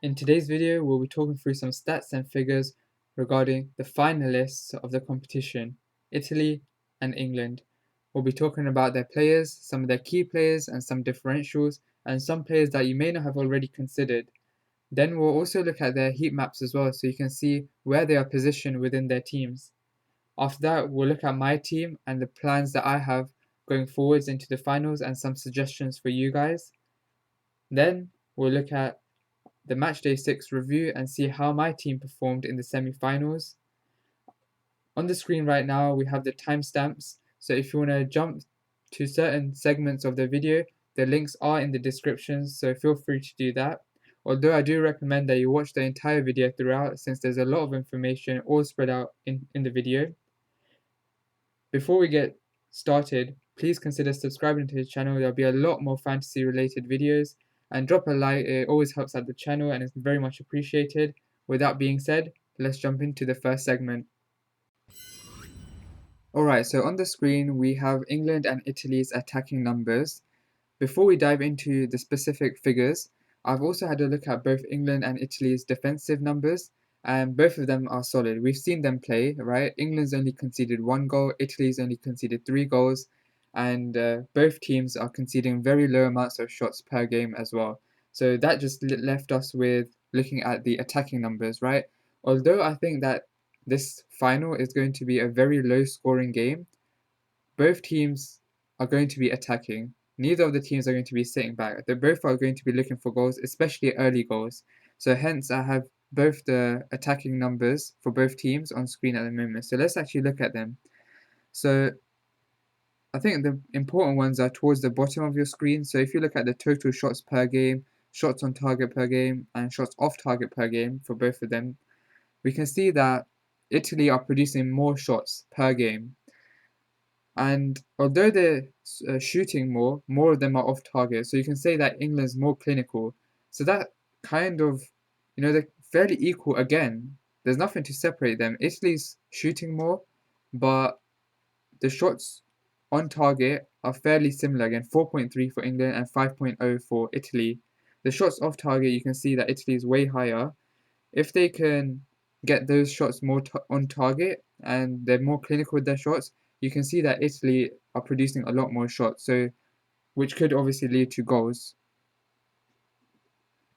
In today's video, we'll be talking through some stats and figures regarding the finalists of the competition, Italy and England. We'll be talking about their players, some of their key players, and some differentials, and some players that you may not have already considered. Then we'll also look at their heat maps as well, so you can see where they are positioned within their teams. After that, we'll look at my team and the plans that I have going forwards into the finals and some suggestions for you guys. Then we'll look at the matchday 6 review and see how my team performed in the semi-finals. On the screen right now, we have the timestamps. So if you want to jump to certain segments of the video, the links are in the description, so feel free to do that. Although I do recommend that you watch the entire video throughout, since there's a lot of information all spread out in the video. Before we get started, please consider subscribing to the channel. There'll be a lot more fantasy related videos, and drop a like, it always helps out the channel and is very much appreciated. With that being said, let's jump into the first segment. Alright, so on the screen we have England and Italy's attacking numbers. Before we dive into the specific figures, I've also had a look at both England and Italy's defensive numbers, and both of them are solid. We've seen them play, right? England's only conceded 1 goal, Italy's only conceded 3 goals, and both teams are conceding very low amounts of shots per game as well. So that just left us with looking at the attacking numbers, right? Although I think that this final is going to be a very low scoring game, both teams are going to be attacking. Neither of the teams are going to be sitting back. They both are going to be looking for goals, especially early goals. So hence I have both the attacking numbers for both teams on screen at the moment. So let's actually look at them. So I think the important ones are towards the bottom of your screen. So if you look at the total shots per game, shots on target per game, and shots off target per game for both of them, we can see that Italy are producing more shots per game. And although they're shooting more of them are off target. So you can say that England's more clinical. So that kind of, they're fairly equal again. There's nothing to separate them. Italy's shooting more, but the shots on target are fairly similar again, 4.3 for England and 5.0 for Italy. The shots off target, you can see that Italy is way higher. If they can get those shots more on target and they're more clinical with their shots, you can see that Italy are producing a lot more shots, so which could obviously lead to goals.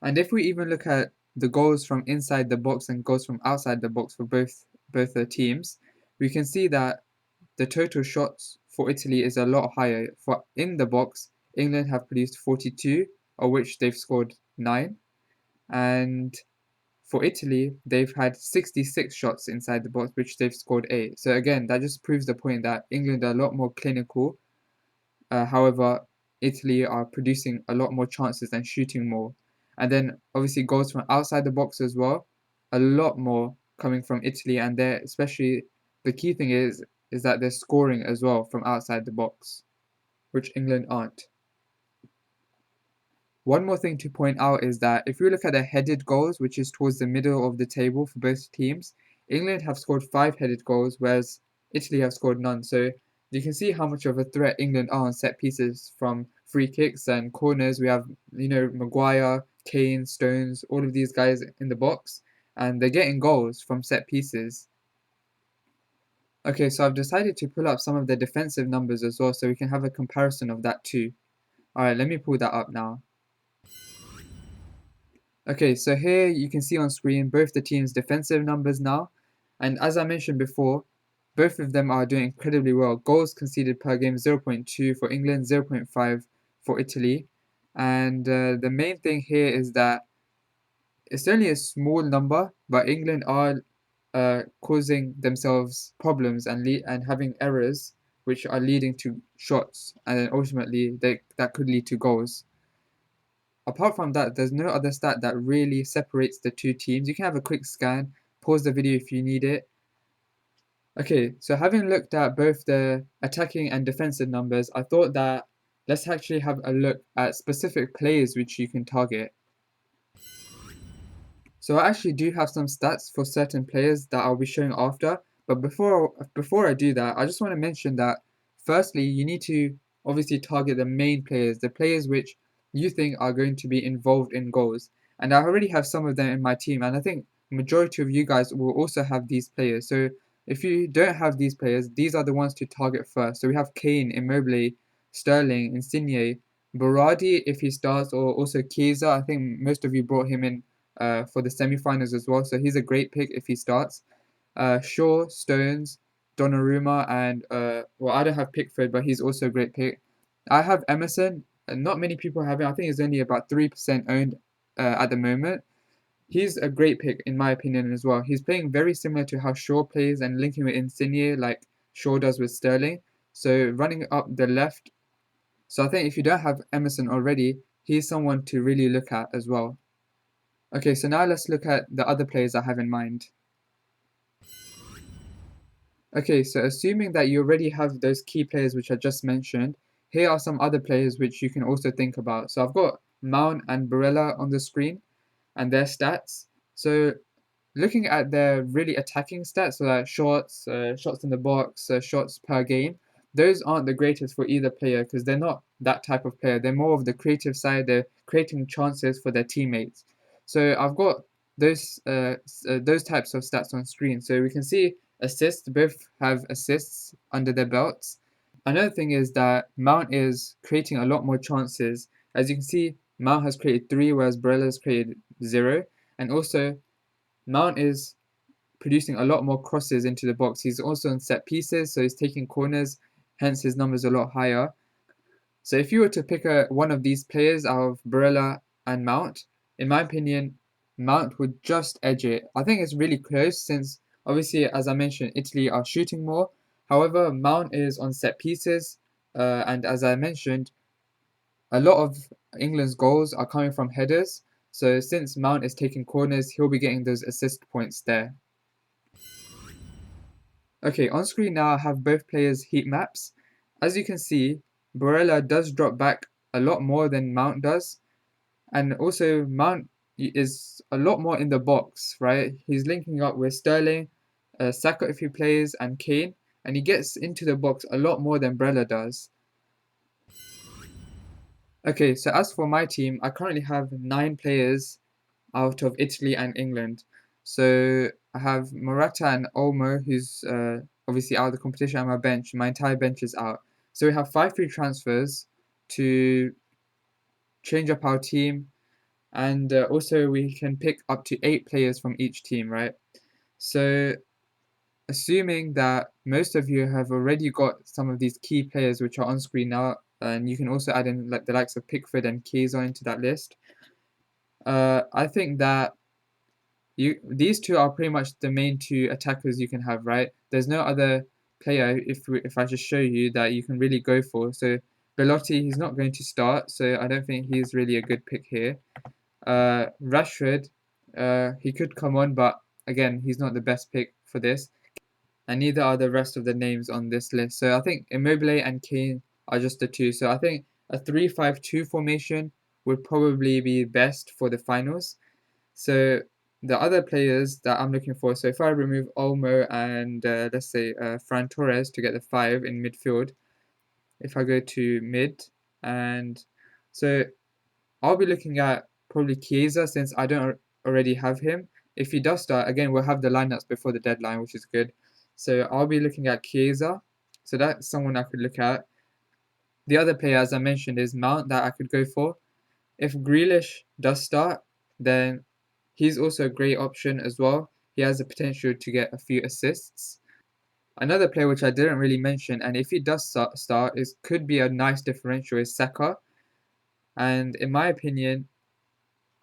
And if we even look at the goals from inside the box and goals from outside the box for both the teams, we can see that the total shots for Italy is a lot higher. For in the box, England have produced 42, of which they've scored 9, and for Italy, they've had 66 shots inside the box, which they've scored 8. So again, that just proves the point that England are a lot more clinical. However, Italy are producing a lot more chances and shooting more. And then obviously goals from outside the box as well, a lot more coming from Italy. And they're especially, the key thing is that they're scoring as well from outside the box, which England aren't. One more thing to point out is that if you look at the headed goals, which is towards the middle of the table for both teams, England have scored 5 headed goals, whereas Italy have scored none. So you can see how much of a threat England are on set pieces from free kicks and corners. We have, Maguire, Kane, Stones, all of these guys in the box, and they're getting goals from set pieces. Okay, so I've decided to pull up some of the defensive numbers as well, so we can have a comparison of that too. Alright, let me pull that up now. Okay, so here you can see on screen both the teams' defensive numbers now. And as I mentioned before, both of them are doing incredibly well. Goals conceded per game 0.2 for England, 0.5 for Italy. And the main thing here is that it's only a small number, but England are causing themselves problems and having errors which are leading to shots, and then ultimately that could lead to goals. Apart from that, there's no other stat that really separates the two teams. You can have a quick scan, pause the video if you need it. Okay, so having looked at both the attacking and defensive numbers, I thought that let's actually have a look at specific players which you can target. So I actually do have some stats for certain players that I'll be showing after, but before I do that, I just want to mention that firstly, you need to obviously target the main players, the players which you think are going to be involved in goals. and I already have some of them in my team, and I think majority of you guys will also have these players. So if you don't have these players, these are the ones to target first. So we have Kane, Immobile, Sterling, Insigne, Berardi if he starts, or also Chiesa. I think most of you brought him in for the semi-finals as well, so he's a great pick if he starts. Shaw, Stones, Donnarumma, and well, I don't have Pickford, but he's also a great pick. I have Emerson. Not many people have him. I think he's only about 3% owned at the moment. He's a great pick in my opinion as well. He's playing very similar to how Shaw plays and linking with Insigne like Shaw does with Sterling. So running up the left. So I think if you don't have Emerson already, he's someone to really look at as well. Okay, so now let's look at the other players I have in mind. Okay, so assuming that you already have those key players which I just mentioned, here are some other players which you can also think about. So I've got Mount and Barella on the screen and their stats. So looking at their really attacking stats, so like shots, shots in the box, shots per game, those aren't the greatest for either player because they're not that type of player. They're more of the creative side. They're creating chances for their teammates. So I've got those types of stats on screen. So we can see assists. Both have assists under their belts. Another thing is that Mount is creating a lot more chances. As you can see, Mount has created 3, whereas Barella has created 0. And also, Mount is producing a lot more crosses into the box. He's also on set pieces, so he's taking corners, hence his numbers a lot higher. So if you were to pick one of these players out of Barella and Mount, in my opinion, Mount would just edge it. I think it's really close since obviously, as I mentioned, Italy are shooting more. However, Mount is on set pieces, and as I mentioned, a lot of England's goals are coming from headers. So since Mount is taking corners, he'll be getting those assist points there. Okay, on screen now I have both players' heat maps. As you can see, Barella does drop back a lot more than Mount does, and also Mount is a lot more in the box, right? He's linking up with Sterling, Saka if he plays, and Kane, and he gets into the box a lot more than Barella does. Okay, so as for my team, I currently have 9 players out of Italy and England. So I have Morata and Olmo, who's obviously out of the competition on my bench. My entire bench is out. So we have 5 free transfers to change up our team, and also we can pick up to 8 players from each team, right? So assuming that most of you have already got some of these key players which are on screen now, and you can also add in like the likes of Pickford and Chiesa into that list. I think that these two are pretty much the main 2 attackers you can have, right? There's no other player if I just show you that you can really go for. So Belotti, he's not going to start, so I don't think he's really a good pick here. Rashford, he could come on, but again, he's not the best pick for this, and neither are the rest of the names on this list. So I think Immobile and Kane are just the two. So I think a 3-5-2 formation would probably be best for the finals. So the other players that I'm looking for, so if I remove Olmo and let's say Fran Torres to get the 5 in midfield, if I go to mid, and so I'll be looking at probably Chiesa since I don't already have him. If he does start, again, we'll have the lineups before the deadline, which is good. So I'll be looking at Chiesa. So that's someone I could look at. The other player, as I mentioned, is Mount that I could go for. If Grealish does start, then he's also a great option as well. He has the potential to get a few assists. Another player which I didn't really mention, and if he does start, is could be a nice differential is Saka. And in my opinion,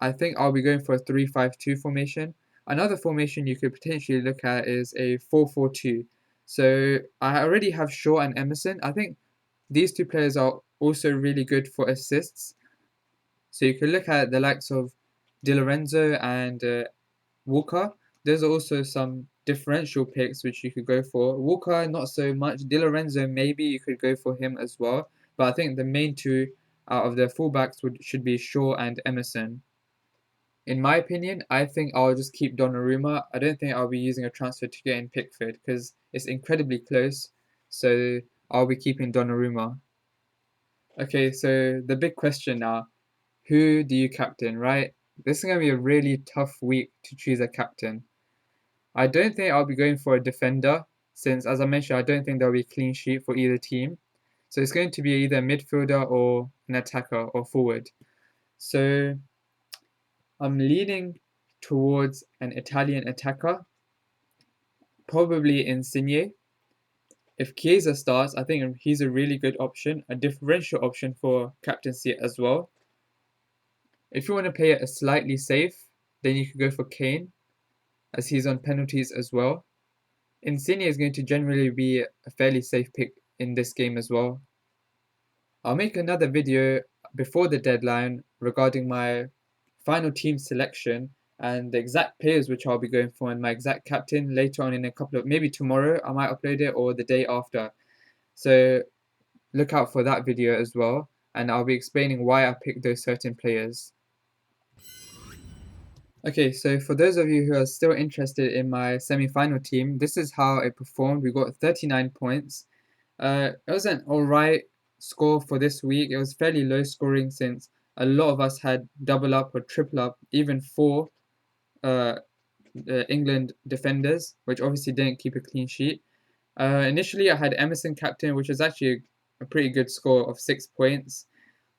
I think I'll be going for a 3-5-2 formation. Another formation you could potentially look at is a 4-4-2. So I already have Shaw and Emerson. I think these 2 players are also really good for assists. So you could look at the likes of Di Lorenzo and Walker. There's also some differential picks which you could go for. Walker, not so much. Di Lorenzo, maybe you could go for him as well. But I think the main 2 out of the fullbacks should be Shaw and Emerson. In my opinion, I think I'll just keep Donnarumma. I don't think I'll be using a transfer to get in Pickford because it's incredibly close. So I'll be keeping Donnarumma. Okay, so the big question now, who do you captain, right? This is going to be a really tough week to choose a captain. I don't think I'll be going for a defender, since, as I mentioned, I don't think there'll be a clean sheet for either team. So it's going to be either a midfielder or an attacker or forward. So I'm leaning towards an Italian attacker, probably Insigne. If Chiesa starts, I think he's a really good option, a differential option for captaincy as well. If you want to play it a slightly safe, then you could go for Kane, as he's on penalties as well. Insigne is going to generally be a fairly safe pick in this game as well. I'll make another video before the deadline regarding my final team selection and the exact players which I'll be going for and my exact captain later on in a couple of, maybe tomorrow I might upload it or the day after. So look out for that video as well, and I'll be explaining why I picked those certain players. Okay, so for those of you who are still interested in my semi-final team, this is how it performed. We got 39 points. It was an alright score for this week. It was fairly low scoring since a lot of us had double up or triple up, even four uh, England defenders, which obviously didn't keep a clean sheet. Initially, I had Emerson captain, which was actually a pretty good score of 6 points.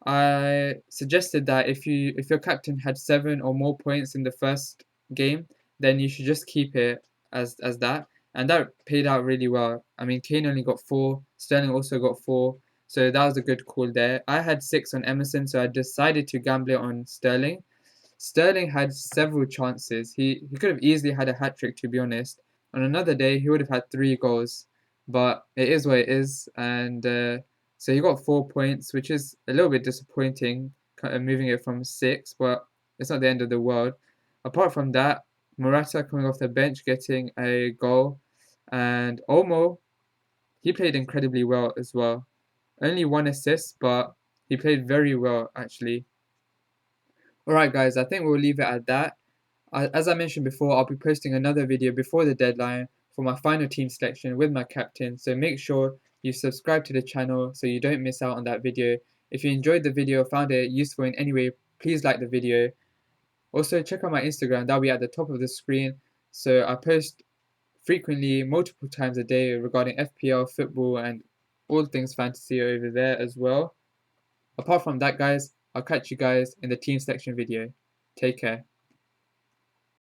I suggested that if your captain had 7 or more points in the first game, then you should just keep it as that, and that paid out really well. I mean, Kane only got 4, Sterling also got 4, so that was a good call there. I had 6 on Emerson, so I decided to gamble it on Sterling. Sterling had several chances. He could have easily had a hat trick, to be honest. On another day, he would have had 3 goals, but it is what it is, and so he got 4 points, which is a little bit disappointing, kind of moving it from 6, but it's not the end of the world. Apart from that, Morata coming off the bench getting a goal, and Olmo, he played incredibly well as well. Only 1 assist, but he played very well actually. Alright guys, I think we'll leave it at that. As I mentioned before, I'll be posting another video before the deadline for my final team selection with my captain, so make sure you subscribe to the channel so you don't miss out on that video. If you enjoyed the video, found it useful in any way, please like the video. Also, check out my Instagram, that'll be at the top of the screen. So I post frequently, multiple times a day regarding FPL, football, and all things fantasy over there as well. Apart from that, guys, I'll catch you guys in the team selection video. Take care.